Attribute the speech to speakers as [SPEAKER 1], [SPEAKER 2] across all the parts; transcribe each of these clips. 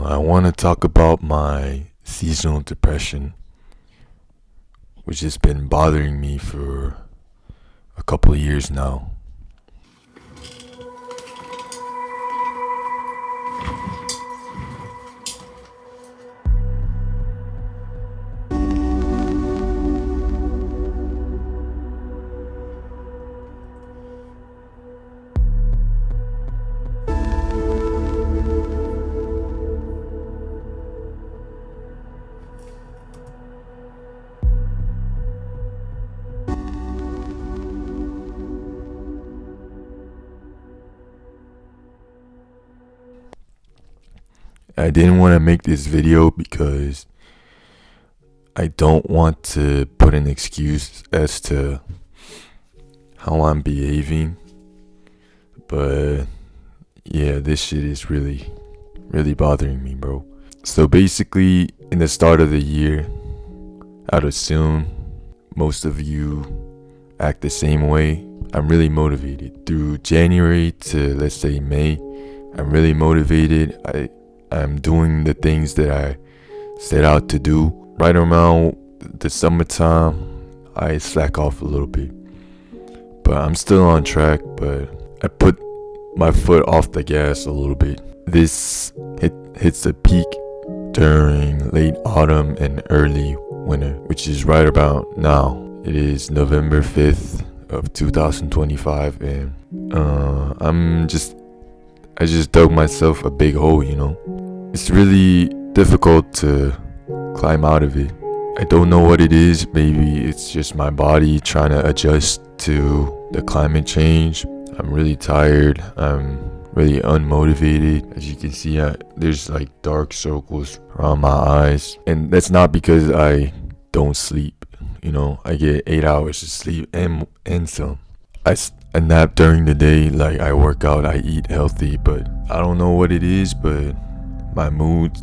[SPEAKER 1] I want to talk about my seasonal depression, which has been bothering me for a couple of years now. I didn't want to make this video because I don't want to put an excuse as to how I'm behaving. But yeah, this shit is really bothering me, bro. So basically, in the start of the year, I'd assume most of you act the same way. I'm really motivated. Through January to, let's say, May, I'm really motivated. I'm doing the things that I set out to do. Right around the summertime, I slack off a little bit. But I'm still on track, but I put my foot off the gas a little bit. This hits a peak during late autumn and early winter, which is right about now. It is November 5th of 2025, and I just dug myself a big hole, you know. It's really difficult to climb out of it. I don't know what it is. Maybe it's just my body trying to adjust to the climate change. I'm really tired. I'm really unmotivated. As you can see, there's like dark circles around my eyes. And that's not because I don't sleep. You know, I get 8 hours of sleep and some. I nap during the day, like I work out, I eat healthy, but I don't know what it is, but my moods,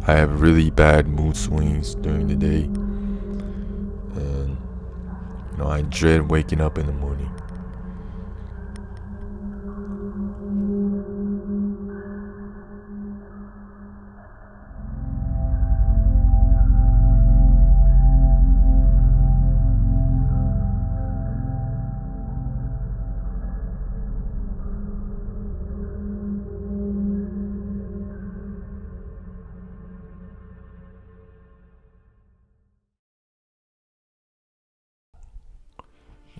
[SPEAKER 1] I have really bad mood swings during the day. And, you know, I dread waking up in the morning.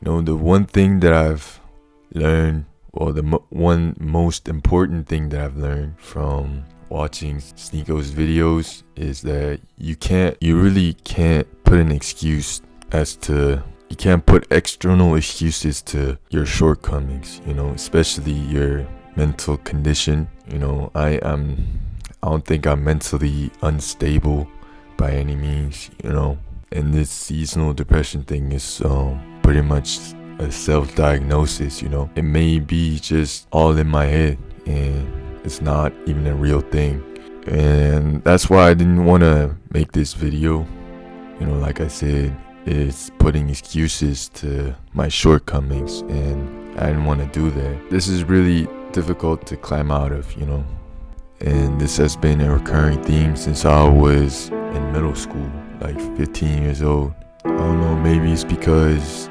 [SPEAKER 1] You know, the one thing that I've learned, or the one most important thing that I've learned from watching Sneako's videos is that you really can't put an excuse you can't put external excuses to your shortcomings, you know, especially your mental condition. You know, I don't think I'm mentally unstable by any means, you know. And this seasonal depression thing is pretty much a self-diagnosis, you know. It may be just all in my head and it's not even a real thing. And that's why I didn't want to make this video. You know, like I said, it's putting excuses to my shortcomings, and I didn't want to do that. This is really difficult to climb out of, you know. And this has been a recurring theme since I was in middle school, like 15 years old. I don't know, maybe it's because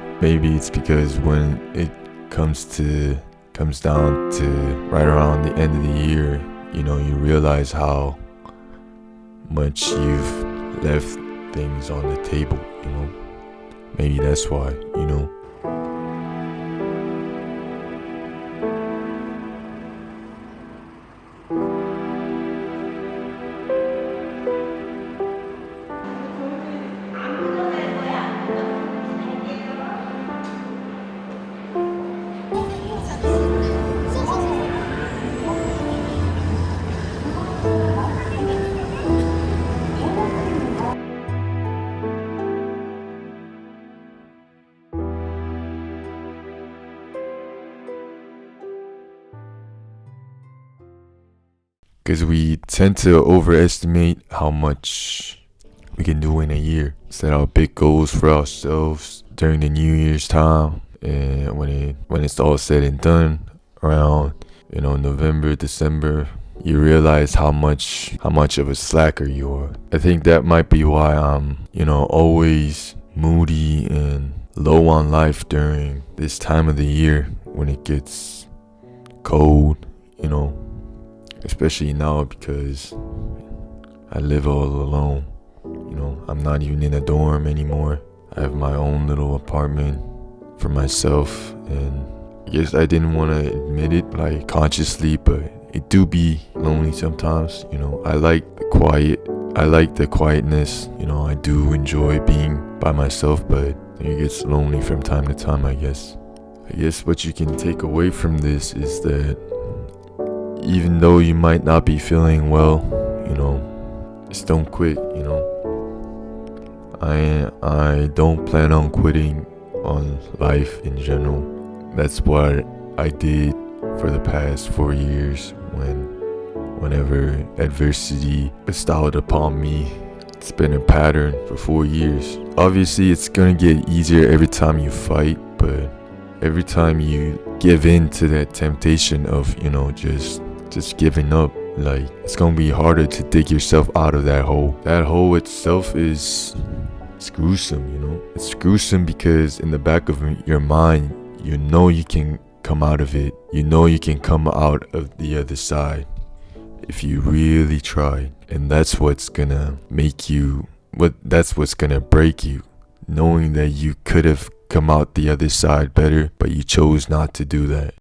[SPEAKER 1] when it comes down to right around the end of the year, you know, you realize how much you've left things on the table, you know. Maybe that's why, you know. Because we tend to overestimate how much we can do in a year. Set out big goals for ourselves during the New Year's time, and when it's all said and done, around, you know, November, December, you realize how much of a slacker you are. I think that might be why I'm, always moody and low on life during this time of the year when it gets cold, especially now because I live all alone. I'm not even in a dorm anymore. I have my own little apartment for myself, and I guess I didn't want to admit it like consciously, but it do be lonely sometimes. I like the quiet. I like the quietness. I do enjoy being by myself, but it gets lonely from time to time, I guess. I guess what you can take away from this is that even though you might not be feeling well, just don't quit. I don't plan on quitting on life in general. That's what I did for the past 4 years whenever adversity bestowed upon me. It's been a pattern for 4 years. Obviously, it's gonna get easier every time you fight, but every time you give in to that temptation of, just giving up, like, it's gonna be harder to dig yourself out of that hole. That hole itself it's gruesome, It's gruesome because in the back of your mind, you can come out of it. You can come out of the other side if you really try. And that's what's gonna that's what's gonna break you. Knowing that you could have come out the other side better, but you chose not to do that.